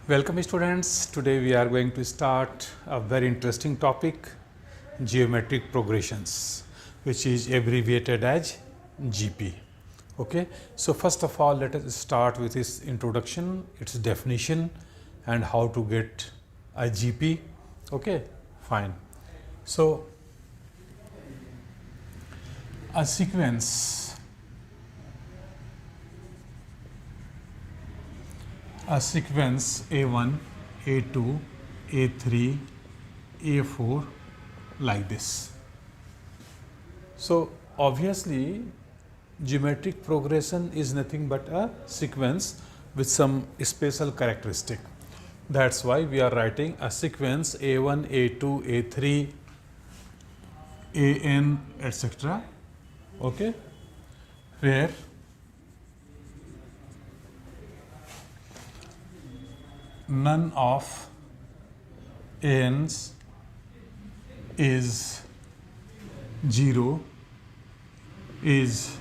Welcome students. Today we are going to start a very interesting topic, geometric progressions, which is abbreviated as GP. Okay, so first of all let us start with its introduction, its definition and how to get a GP. Okay, fine. So a sequence A1, A2, A3, A4 like this. So obviously geometric progression is nothing but a sequence with some special characteristic. That's why we are writing a sequence A1, A2, A3, AN etc. Okay, where none of ANs is 0 is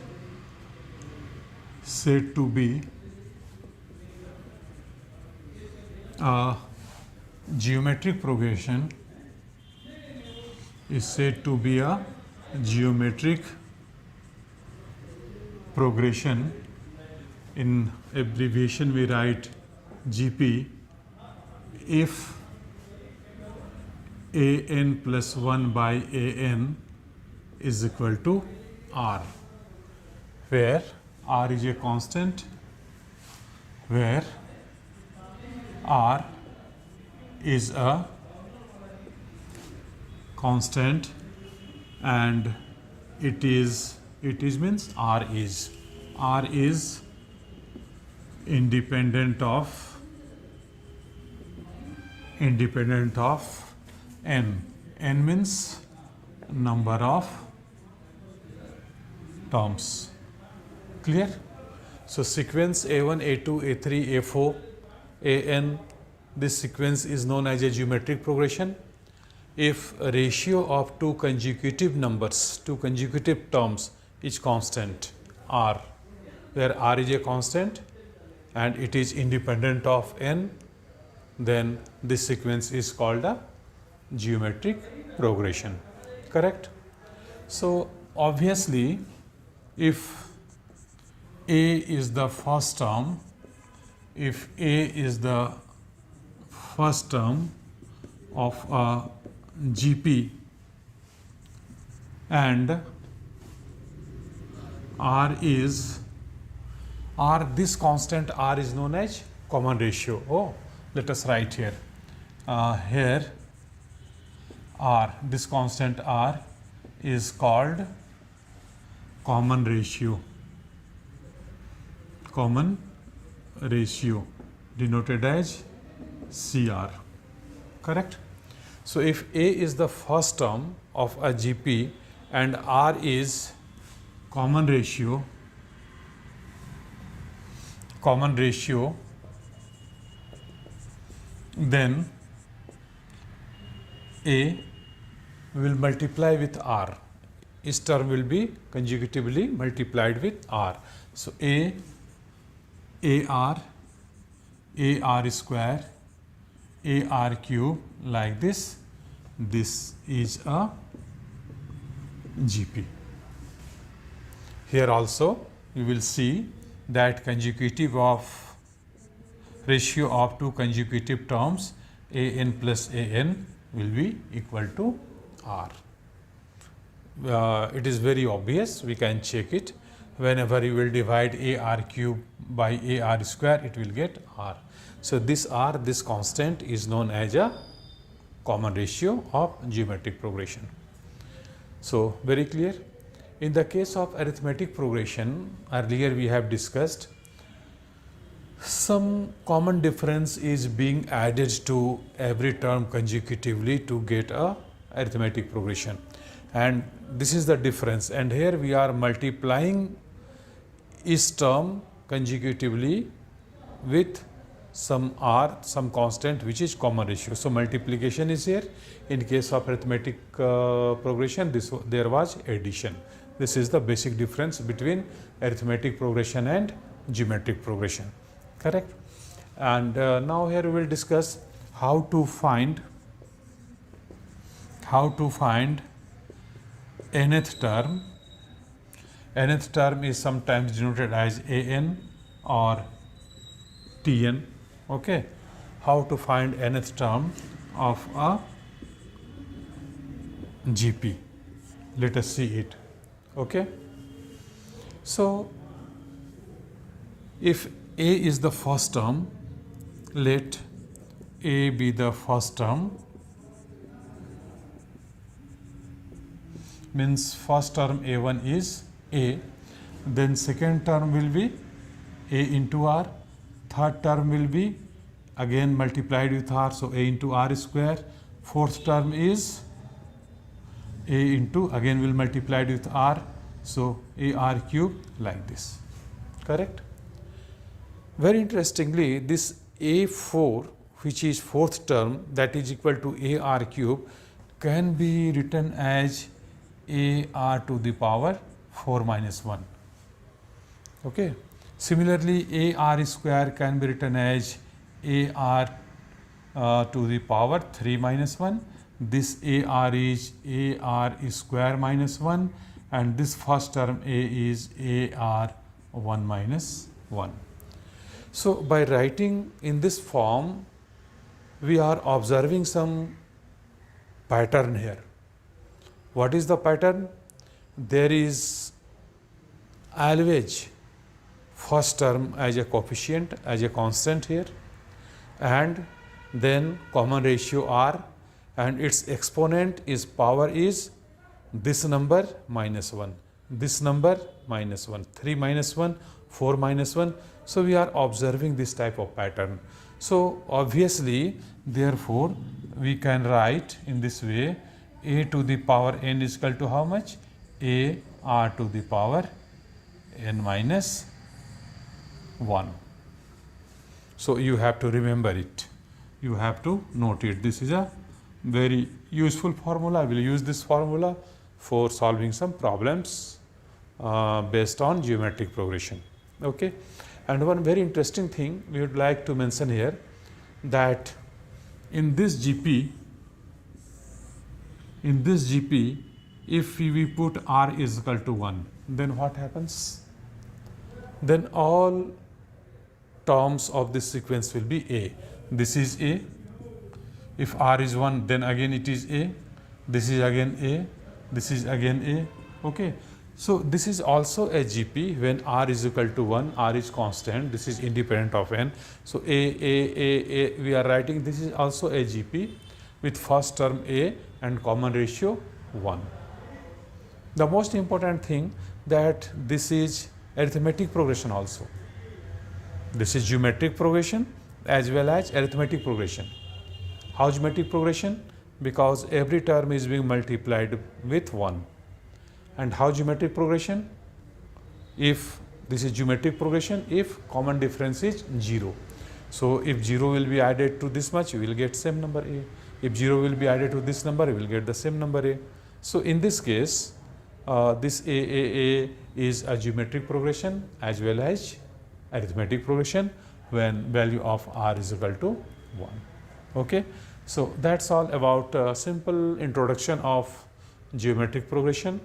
said to be a geometric progression, is said to be a geometric progression. In abbreviation we write GP if AN plus 1 by AN is equal to R, where R is a constant, where R is a constant and it is means R is independent of n. N means number of terms. Clear? So sequence A1, A2, A3, A4, AN, this sequence is known as a geometric progression if a ratio of two consecutive numbers, two consecutive terms is constant R, where R is a constant and it is independent of n, then this sequence is called a geometric progression. Correct? So obviously if A is the first term, if A is the first term of a GP and this constant R is known as common ratio. Oh, let us write here. Here R, this constant R is called common ratio denoted as CR. Correct? So if A is the first term of a GP and R is common ratio, then A will multiply with R. Each term will be consecutively multiplied with R. So AR square, AR cube like this. This is a GP. Here also you will see that consecutive of ratio of two consecutive terms AN plus AN will be equal to R. It is very obvious, we can check it. Whenever you will divide AR cube by AR square, it will get R. So this R, this constant is known as a common ratio of geometric progression. So very clear. In the case of arithmetic progression, earlier we have discussed some common difference is being added to every term consecutively to get a arithmetic progression, and this is the difference. And here we are multiplying each term consecutively with some R, some constant which is common ratio. So multiplication is here. In case of arithmetic progression, there was addition. This is the basic difference between arithmetic progression and geometric progression. Correct? And now here we will discuss how to find nth term. Nth term is sometimes denoted as an or tn. Okay, how to find nth term of a GP. Let us see it. Okay, so if A is the first term, let A be the first term, means first term A1 is A, then second term will be A into R, third term will be again multiplied with R, so A into R square, fourth term is A into again will multiplied with R, so AR cube, like this. Correct? Very interestingly, this A4, which is fourth term, that is equal to AR cube, can be written as AR to the power 4 minus 1. Okay. Similarly, AR square can be written as AR to the power 3 minus 1. This AR is AR square minus 1, and this first term A is AR 1 minus 1. So, by writing in this form, we are observing some pattern here. What is the pattern? There is always first term as a coefficient, as a constant here, and then common ratio R, and its exponent is power is this number minus 1, this number minus 1, 3 minus 1, 4 minus 1. So, we are observing this type of pattern. So, obviously, therefore, we can write in this way, A to the power n is equal to how much? A R to the power n minus 1. So, you have to remember it. You have to note it. This is a very useful formula. I will use this formula for solving some problems based on geometric progression. Okay. And one very interesting thing we would like to mention here, that in this GP, if we put R is equal to 1, then what happens? Then all terms of this sequence will be A. This is A. If R is 1, then again it is A. This is again A. This is again A. Okay. So, this is also a GP when R is equal to 1, R is constant, this is independent of n. So, A, we are writing this is also a GP with first term A and common ratio 1. The most important thing that this is arithmetic progression also. This is geometric progression as well as arithmetic progression. How geometric progression? Because every term is being multiplied with 1. And how geometric progression? If this is geometric progression, if common difference is 0. So, if 0 will be added to this much, you will get same number A. If 0 will be added to this number, you will get the same number A. So, in this case, this A is a geometric progression as well as arithmetic progression when value of R is equal to 1. Okay. So, that is all about a simple introduction of geometric progression.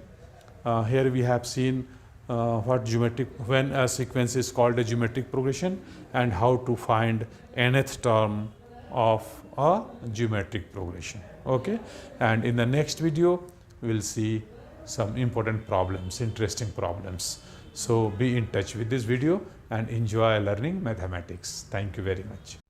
Here we have seen when a sequence is called a geometric progression and how to find nth term of a geometric progression. Okay. And in the next video, we will see some important problems, interesting problems. So, be in touch with this video and enjoy learning mathematics. Thank you very much.